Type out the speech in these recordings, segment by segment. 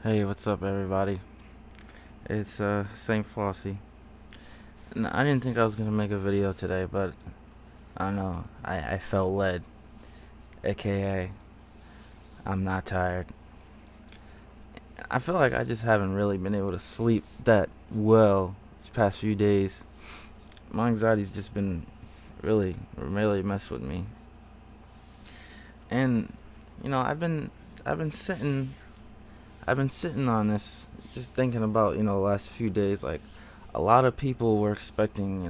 Hey, what's up, everybody? It's Saint Flossie. I didn't think I was gonna make a video today, but I don't know. I felt led, aka I'm not tired. I feel like I just haven't really been able to sleep that well these past few days. My anxiety's just been really messed with me, and I've been sitting I've been sitting on this, just thinking about the last few days. Like, a lot of people were expecting,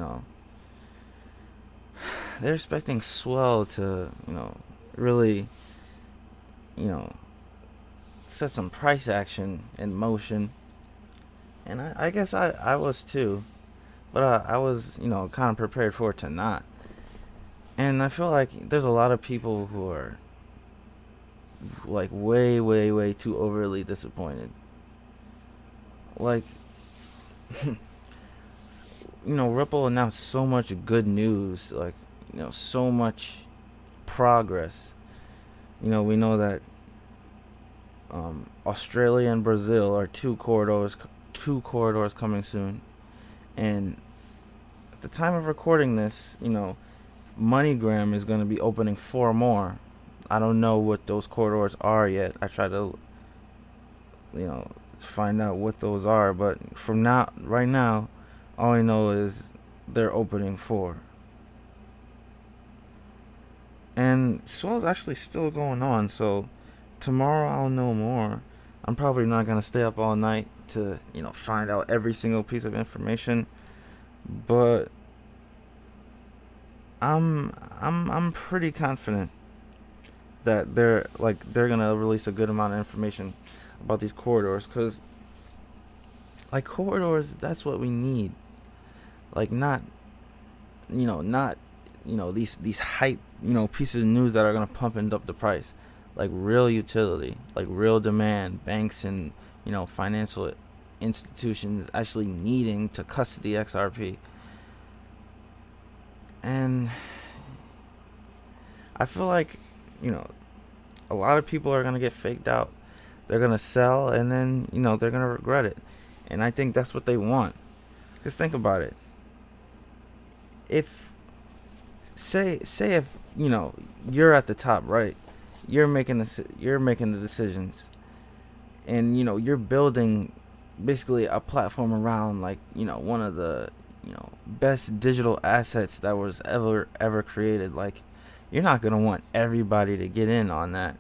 they're expecting Swell to, really, you know, set some price action in motion. And I guess I was too. But I was, kind of prepared for it to not. And I feel like there's a lot of people who are, like, way too overly disappointed. Like, Ripple announced so much good news, like, so much progress. We know that Australia and Brazil are two corridors coming soon, and at the time of recording this, MoneyGram is going to be opening four more. I don't know what those corridors are yet. I try to, find out what those are, but right now, all I know is they're opening four. And Swell's actually still going on, so tomorrow I'll know more. I'm probably not gonna stay up all night to, find out every single piece of information, but I'm pretty confident that they're gonna release a good amount of information about these corridors, cause like corridors, that's what we need. Like, not these hype pieces of news that are gonna pump and up the price. Like real utility, like real demand, banks and financial institutions actually needing to custody XRP. And I feel like you know a lot of people are gonna get faked out. They're gonna sell, and then they're gonna regret it. And I think that's what they want. Because think about it. If say if you're at the top, right? You're making the decisions, and you're building basically a platform around, like, one of the best digital assets that was ever created. Like, you're not gonna want everybody to get in on that.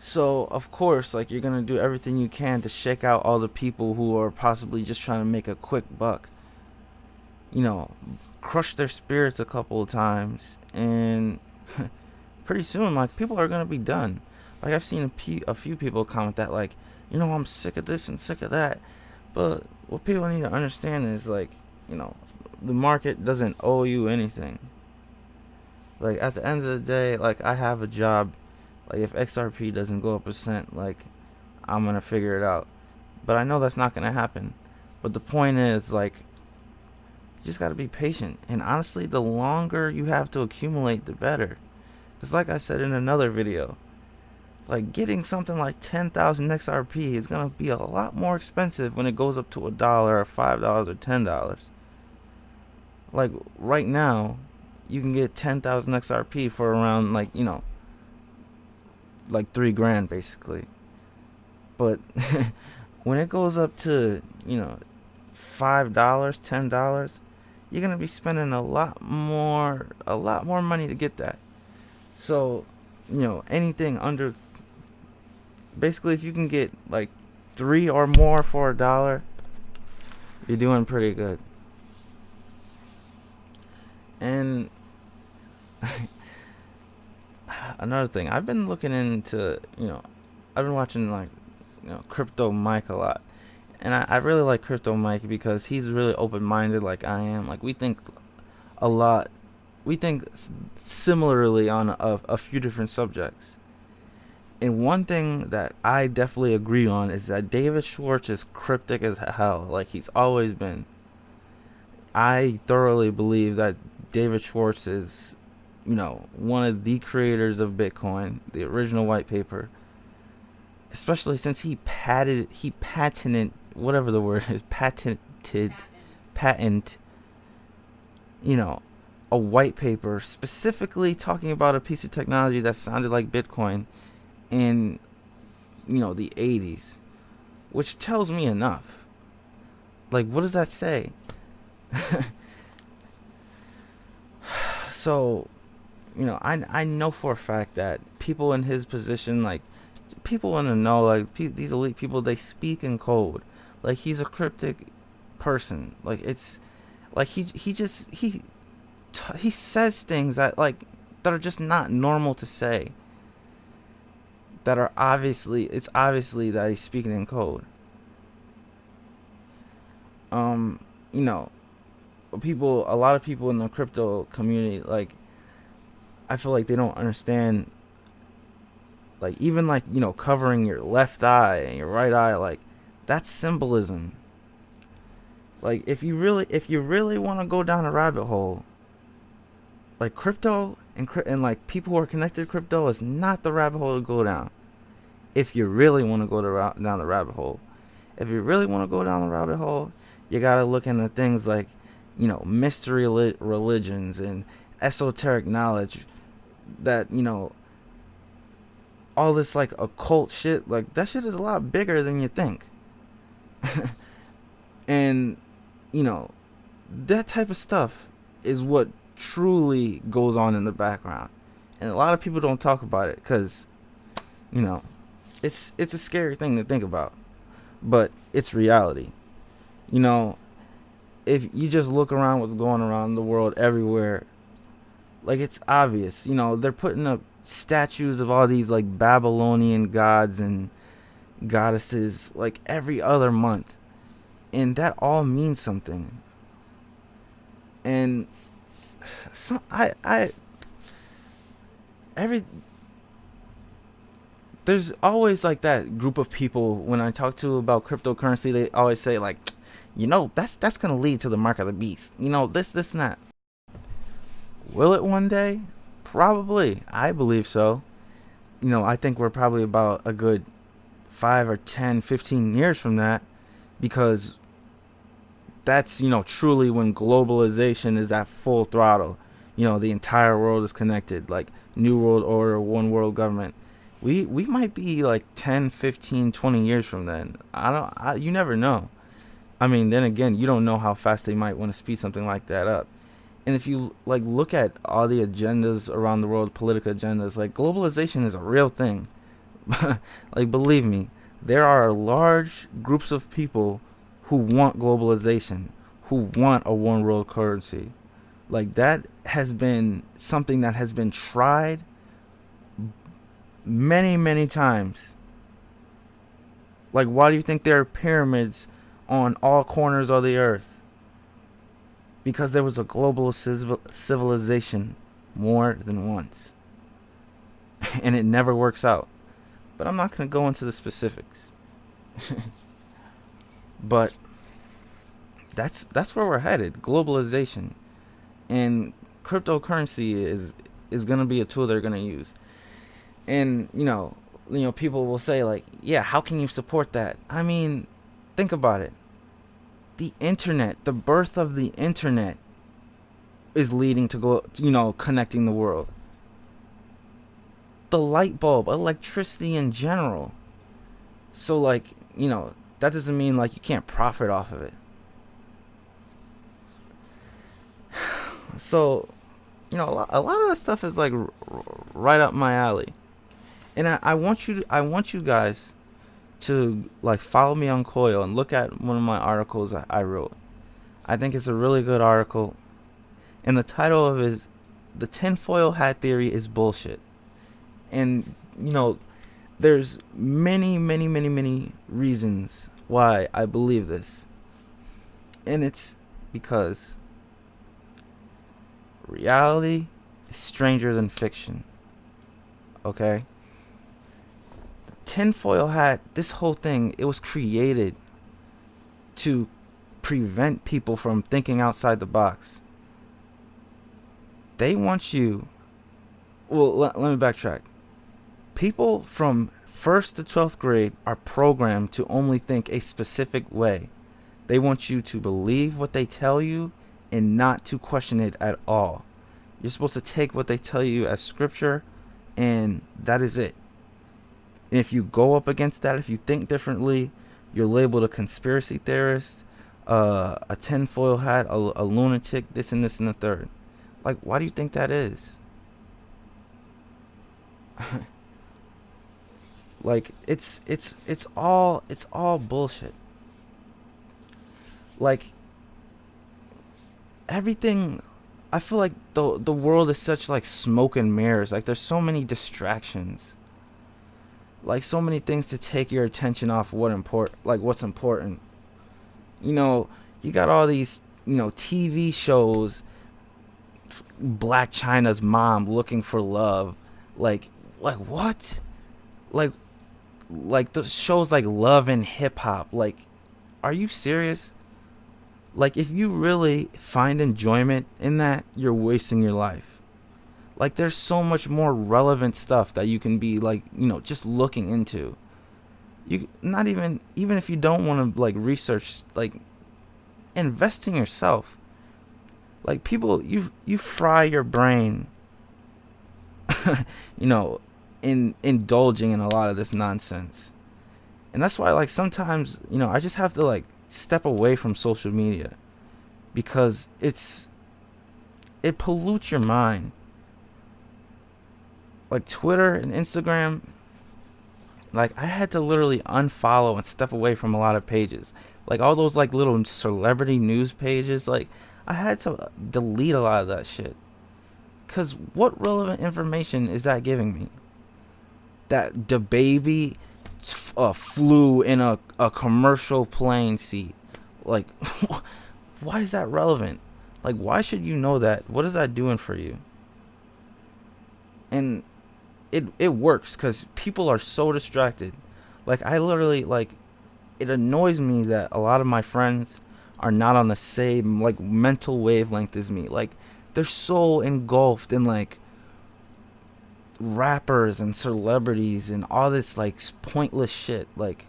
So of course, like, you're gonna do everything you can to shake out all the people who are possibly just trying to make a quick buck. You know, crush their spirits a couple of times, and pretty soon, like, people are gonna be done. Like, I've seen a few people comment that, like, I'm sick of this and sick of that. But what people need to understand is, like, you know, the market doesn't owe you anything. Like, at the end of the day, like, I have a job. Like, if XRP doesn't go up a cent, like, I'm gonna figure it out. But I know that's not gonna happen. But the point is, like, you just gotta be patient. And honestly, the longer you have to accumulate, the better. Because like I said in another video, like, getting something like 10,000 XRP is gonna be a lot more expensive when it goes up to $1 or $5 or $10. Like, right now, you can get 10,000 XRP for around, like, like 3 grand basically. But when it goes up to, $5, $10, you're gonna be spending a lot more money to get that. So, anything under, basically, if you can get like 3 or more for $1, you're doing pretty good. And another thing, I've been looking into, I've been watching, like, Crypto Mike a lot. And I really like Crypto Mike because he's really open minded, like I am. Like, we think a lot, we think similarly on a few different subjects. And one thing that I definitely agree on is that David Schwartz is cryptic as hell, like he's always been. I thoroughly believe that David Schwartz is, one of the creators of Bitcoin, the original white paper. especially since he patented, whatever the word is, patent, you know, a white paper specifically talking about a piece of technology that sounded like Bitcoin in, the 80s, which tells me enough. Like, what does that say? So, I know for a fact that people in his position, like, people want to know, like, these elite people, they speak in code. Like, he's a cryptic person. Like, it's like he says things that, like, that are just not normal to say, that are it's obviously that he's speaking in code. um you know a lot of people in the crypto community, like, I feel like they don't understand, like, even, like, covering your left eye and your right eye, like, that's symbolism. Like, if you really want to go down a rabbit hole, like, crypto and like people who are connected to crypto is not the rabbit hole to go down. If you really want to go down the rabbit hole, if you really want to go down the rabbit hole, you gotta look into things like, mystery religions and esoteric knowledge, that, all this, like, occult shit, like, that shit is a lot bigger than you think. And, that type of stuff is what truly goes on in the background, and a lot of people don't talk about it because, it's a scary thing to think about, but it's reality. you know if you just look around what's going around the world everywhere, like, it's obvious. They're putting up statues of all these, like, Babylonian gods and goddesses, like, every other month, and that all means something. And so I every there's always, like, that group of people when I talk to about cryptocurrency. They always say, like, that's gonna lead to the mark of the beast. This and that. Will it one day? Probably. I believe so. I think we're probably about a good 5 or 10, 15 years from that, because that's, truly when globalization is at full throttle. The entire world is connected, like New World Order, one world government. We might be like 10, 15, 20 years from then. You never know. I mean, then again, you don't know how fast they might want to speed something like that up. And if you, like, look at all the agendas around the world, political agendas, like, globalization is a real thing. Like, believe me, there are large groups of people who want globalization, who want a one world currency. Like, that has been something that has been tried many, many times. Like, why do you think there are pyramids on all corners of the earth? Because there was a global civilization more than once. And it never works out. But I'm not going to go into the specifics. But that's where we're headed. Globalization. And cryptocurrency is going to be a tool they're going to use. And, people will say, like, yeah, how can you support that? I mean, think about it. The internet, the birth of the internet, is leading to connecting the world. The light bulb, electricity in general. So, like, that doesn't mean, like, you can't profit off of it. So, a lot of that stuff is, like, right up my alley. And I want you guys to, like, follow me on Coil and look at one of my articles I wrote. I think it's a really good article, and the title of it is "The Tinfoil Hat Theory is Bullshit." And there's many, many, many, many reasons why I believe this, and it's because reality is stranger than fiction. Okay? Tinfoil hat, this whole thing, it was created to prevent people from thinking outside the box. They want you, well, let me backtrack. People from 1st to 12th grade are programmed to only think a specific way. They want you to believe what they tell you and not to question it at all. You're supposed to take what they tell you as scripture, and that is it. And if you go up against that, if you think differently, you're labeled a conspiracy theorist, a tinfoil hat, a lunatic, this and this and the third. Like, why do you think that is? Like, it's all bullshit. Like, everything, I feel like the world is such like smoke and mirrors. Like, there's so many distractions. Like, so many things to take your attention off what's important. You know, you got all these, TV shows, Black China's Mom Looking for Love. Like what? Like those shows like Love and Hip Hop. Like, are you serious? Like, if you really find enjoyment in that, you're wasting your life. Like, there's so much more relevant stuff that you can be like, just looking into. You not even if you don't want to like research, like, invest in yourself. Like, people, you fry your brain, in indulging in a lot of this nonsense. And that's why, like, sometimes, I just have to like step away from social media, because it pollutes your mind. Like, Twitter and Instagram, like, I had to literally unfollow and step away from a lot of pages. Like, all those like little celebrity news pages, like, I had to delete a lot of that shit. Cause what relevant information is that giving me? That the baby flew in a commercial plane seat. Like, why is that relevant? Like, why should you know that? What is that doing for you? And it works, because people are so distracted. Like, I literally, like, it annoys me that a lot of my friends are not on the same like mental wavelength as me. Like, they're so engulfed in like rappers and celebrities and all this like pointless shit. Like,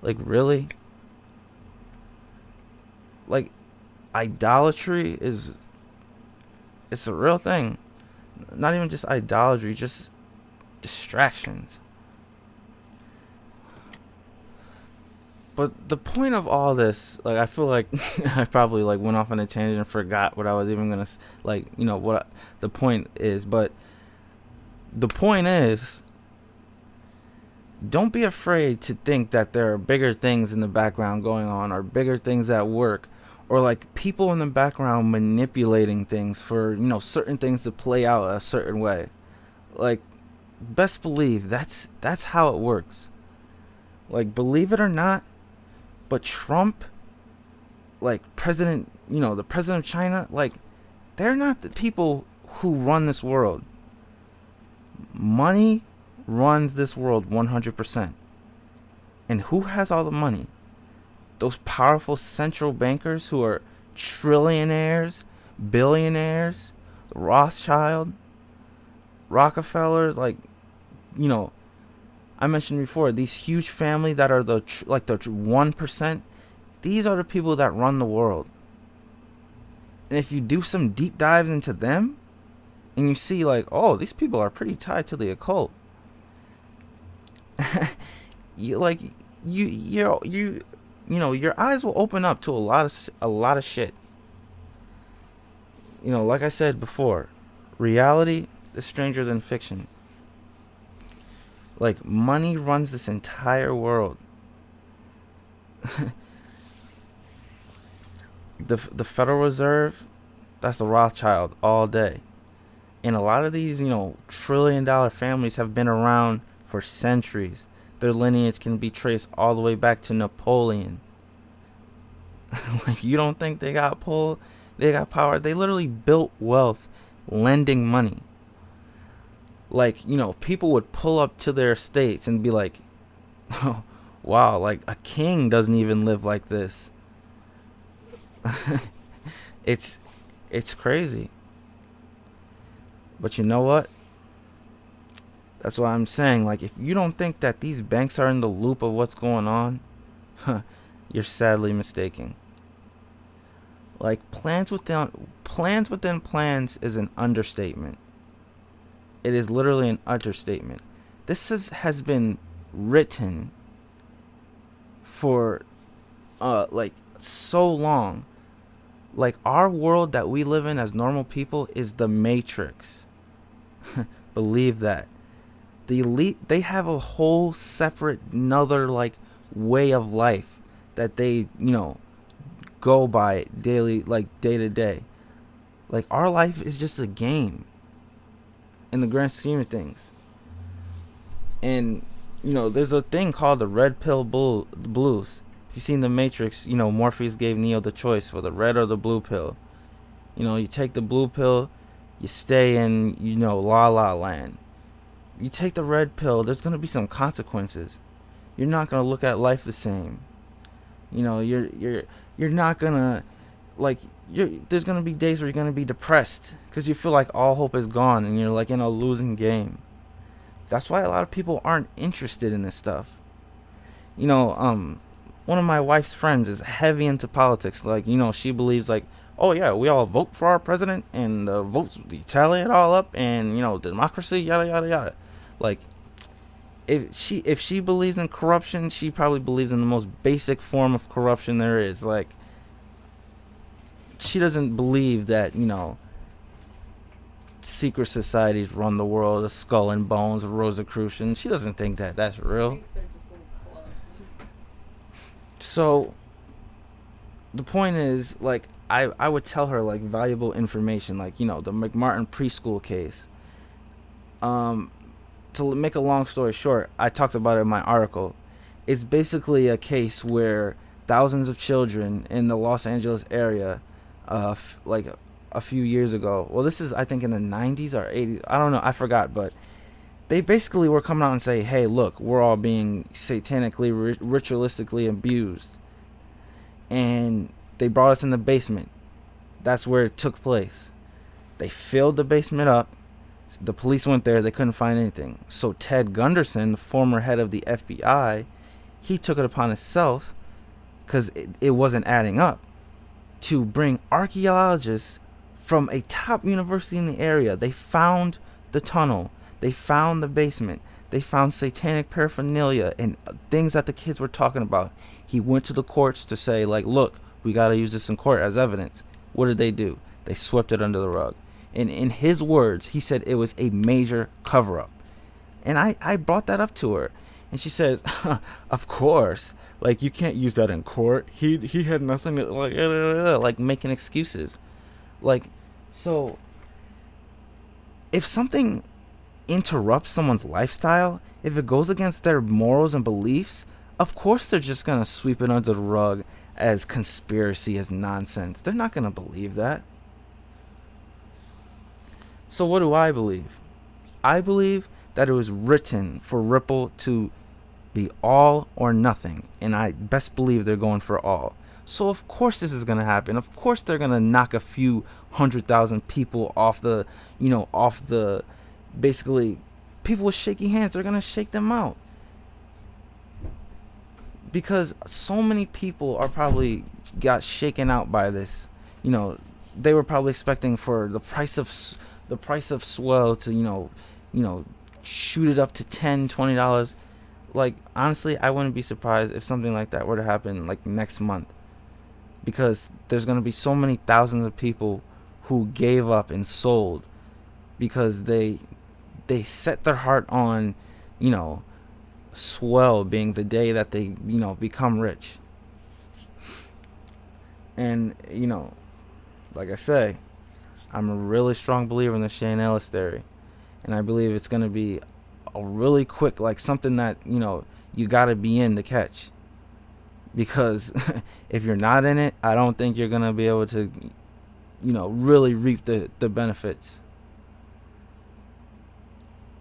like, really? Like, idolatry it's a real thing. Not even just idolatry, just distractions. But the point of all this, like, I feel like I probably like went off on a tangent and forgot what I was even gonna the point is. But the point is, don't be afraid to think that there are bigger things in the background going on, or bigger things at work, or like people in the background manipulating things for certain things to play out a certain way. Like, best believe that's how it works. Like, believe it or not, but Trump, like, the president of China, like, they're not the people who run this world. Money runs this world 100%. And who has all the money? Those powerful central bankers who are trillionaires, billionaires, Rothschild, Rockefellers, like, I mentioned before, these huge family that are the 1%. These are the people that run the world. And if you do some deep dives into them, and you see like, oh, these people are pretty tied to the occult, your eyes will open up to a lot of shit. Like I said before, reality is stranger than fiction. Like, money runs this entire world. The Federal Reserve, that's the Rothschild all day. And a lot of these, trillion-dollar families have been around for centuries. Their lineage can be traced all the way back to Napoleon. Like, you don't think they got power? They literally built wealth lending money. Like, people would pull up to their estates and be like, oh, wow, like, a king doesn't even live like this. It's crazy. But you know what? That's why I'm saying, like, if you don't think that these banks are in the loop of what's going on, you're sadly mistaken. Like, plans within plans is an understatement. It is literally an understatement. Has been written for like so long. Like, our world that we live in as normal people is the Matrix. Believe that. The elite, they have a whole separate another like way of life that they, go by daily, like day to day. Like, our life is just a game in the grand scheme of things. And there's a thing called the red pill blues. If you've seen the Matrix, Morpheus gave Neo the choice for the red or the blue pill. You take the blue pill, you stay in la la land. You take the red pill, there's going to be some consequences. You're not going to look at life the same. You're not going to, like, there's going to be days where you're going to be depressed because you feel like all hope is gone and you're like in a losing game. That's why a lot of people aren't interested in this stuff. One of my wife's friends is heavy into politics. Like, she believes like, oh yeah, we all vote for our president and votes, we tally it all up, and democracy, yada yada yada. Like, if she believes in corruption, she probably believes in the most basic form of corruption there is. Like, she doesn't believe that secret societies run the world, the Skull and Bones, Rosicrucian. She doesn't think that that's real. They're just little clubs. So the point is, like, I would tell her like valuable information, like the McMartin preschool case. To make a long story short, I talked about it in my article. It's basically a case where thousands of children in the Los Angeles area, like a few years ago. Well, this is I think in the 90s or 80s. I don't know. I forgot, but they basically were coming out and say, "Hey, look, we're all being satanically, ritualistically abused," and they brought us in the basement. That's where it took place. They filled the basement up. The police went there. They couldn't find anything. So Ted Gunderson, the former head of the FBI, he took it upon himself, because it wasn't adding up, to bring archaeologists from a top university in the area. They found the tunnel. They found the basement. They found satanic paraphernalia and things that the kids were talking about. He went to the courts to say, like, look, we got to use this in court as evidence. What did they do? They swept it under the rug. And in his words, he said it was a major cover-up. And I brought that up to her. And she says, of course. Like, you can't use that in court. He had nothing to, like making excuses. Like, so if something interrupts someone's lifestyle, if it goes against their morals and beliefs, of course they're just going to sweep it under the rug as conspiracy, as nonsense. They're not going to believe that. So what do I believe? I believe that it was written for Ripple to be all or nothing, and I best believe they're going for all. So of course this is going to happen. Of course they're going to knock a few 100,000 people off the, basically, people with shaky hands, they're going to shake them out. Because so many people are probably got shaken out by this. They were probably expecting for the price of Swell to, shoot it up to $10-20. Like, honestly, I wouldn't be surprised if something like that were to happen like next month, because there's going to be so many thousands of people who gave up and sold because they set their heart on, Swell being the day that they, become rich. And, like I say, I'm a really strong believer in the Shane Ellis theory. And I believe it's going to be a really quick, like something that, you got to be in to catch. Because if you're not in it, I don't think you're going to be able to, really reap the benefits.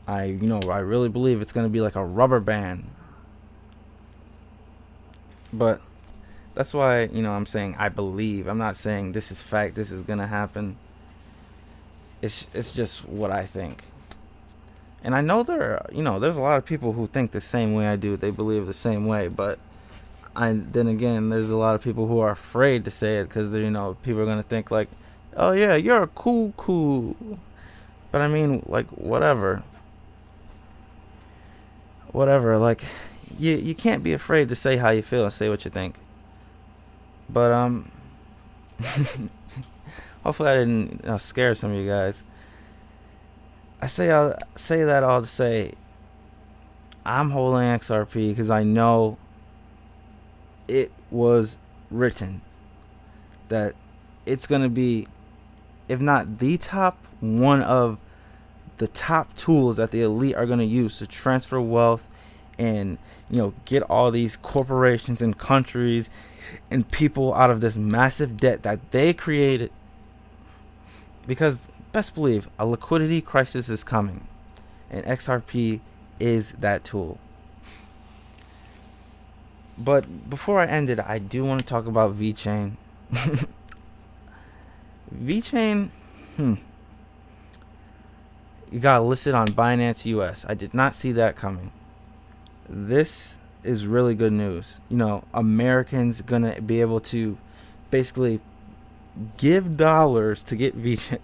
I really believe it's going to be like a rubber band. But that's why, I'm saying I believe. I'm not saying this is fact, this is going to happen. It's just what I think. And I know there's a lot of people who think the same way I do. They believe the same way, but then again, there's a lot of people who are afraid to say it because people are gonna think like, oh yeah, you're a cool. But I mean, like, whatever. Like, you can't be afraid to say how you feel and say what you think. But hopefully I didn't scare some of you guys. I say that all to say I'm holding XRP because I know it was written that it's going to be, if not the top, one of the top tools that the elite are going to use to transfer wealth and get all these corporations and countries and people out of this massive debt that they created. Because best believe a liquidity crisis is coming, and XRP is that tool. But before I end it, I do want to talk about VeChain. VeChain, you got listed on Binance US. I did not see that coming. This is really good news. Americans gonna be able to basically give dollars to get VeChain.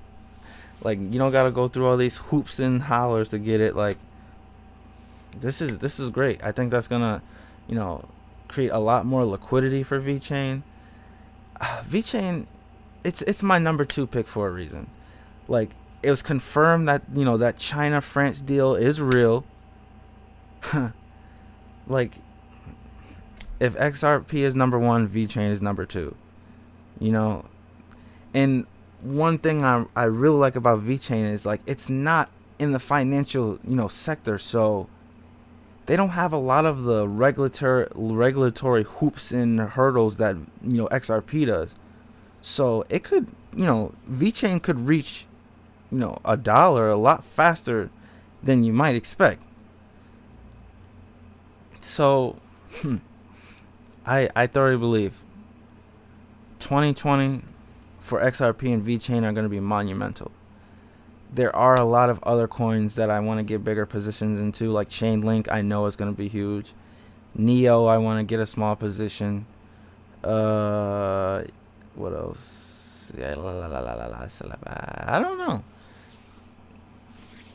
Like, you don't gotta go through all these hoops and hollers to get it. Like, this is great. I think that's gonna, create a lot more liquidity for VeChain. VeChain, it's my number 2 pick for a reason. Like, it was confirmed that that China France deal is real. Like, if XRP is number 1, VeChain is number 2. And one thing I really like about VeChain is, like, it's not in the financial sector, so they don't have a lot of the regulatory hoops and hurdles that XRP does. So it could VeChain could reach $1 a lot faster than you might expect. So I thoroughly believe 2020 for XRP and VeChain are going to be monumental. There are a lot of other coins that I want to get bigger positions into, like Chainlink. I know is going to be huge. Neo, I want to get a small position. What else? I don't know.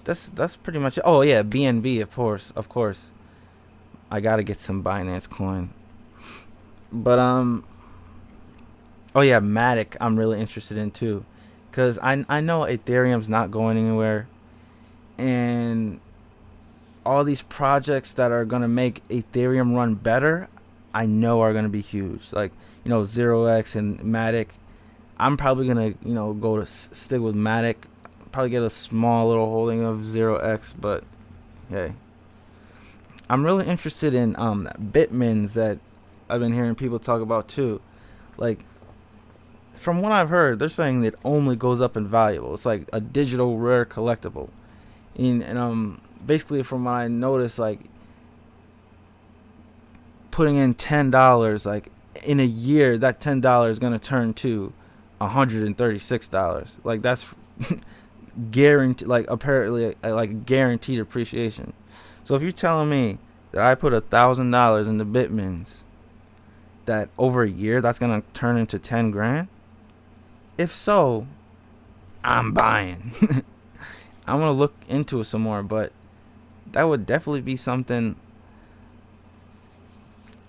That's pretty much it. Oh yeah, BNB, of course. I gotta get some Binance coin. But oh yeah, Matic, I'm really interested in too. Because I know Ethereum's not going anywhere. And all these projects that are going to make Ethereum run better, I know are going to be huge. Like, 0x and Matic. I'm probably going to, stick with Matic. Probably get a small little holding of 0x. But, hey. I'm really interested in Bitmins that I've been hearing people talk about too. Like, from what I've heard, they're saying that it only goes up in value. It's like a digital rare collectible. And basically, from what I noticed, like, putting in $10, like, in a year, that $10 is going to turn to $136. Like, that's guaranteed, like, apparently, like, guaranteed appreciation. So if you're telling me that I put $1,000 into Bitmins, that over a year that's gonna turn into 10 grand, if so, I'm buying. I'm gonna look into it some more, but that would definitely be something.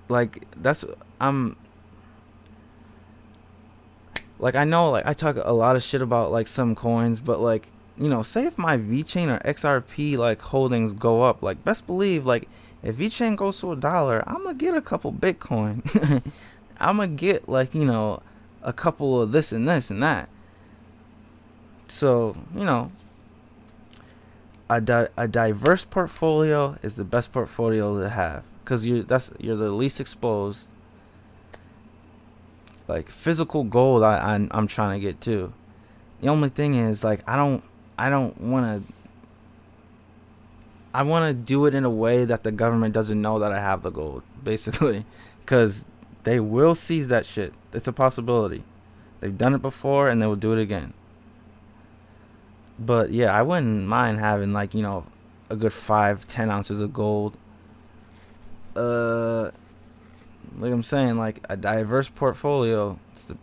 Like, like, I know, like, I talk a lot of shit about, like, some coins, but, like, say if my VeChain or XRP, like, holdings go up, like, best believe, like, if VeChain goes to $1, I'm gonna get a couple Bitcoin. I'm gonna get, like, a couple of this and this and that. So, a diverse portfolio is the best portfolio to have, because you're the least exposed. Like, physical gold, I'm trying to get too. The only thing is, like, I want to do it in a way that the government doesn't know that I have the gold, basically, because they will seize that shit. It's a possibility. They've done it before, and they will do it again. But yeah, I wouldn't mind having, like, a a good 5-10 ounces of gold. Like I'm saying, like a diverse portfolio, it's the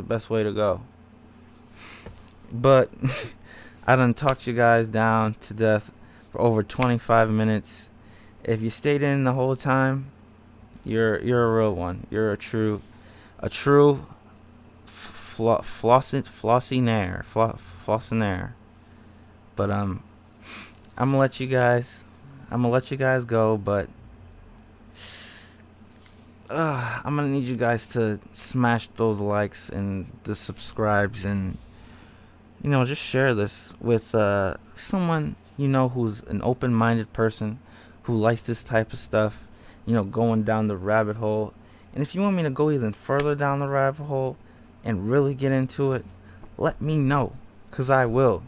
best way to go. But I done talked you guys down to death for over 25 minutes. If you stayed in the whole time, you're a real one. You're a true flossinaire. But I'm gonna let you guys go, but I'm gonna need you guys to smash those likes and the subscribes, and just share this with someone who's an open-minded person who likes this type of stuff, going down the rabbit hole. And if you want me to go even further down the rabbit hole and really get into it, let me know, because I will.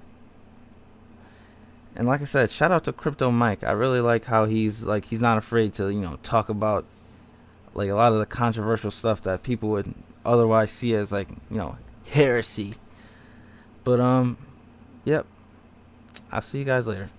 And like I said, shout out to Crypto Mike. I really like how he's not afraid to talk about like a lot of the controversial stuff that people would otherwise see as like heresy. But yep, I'll see you guys later.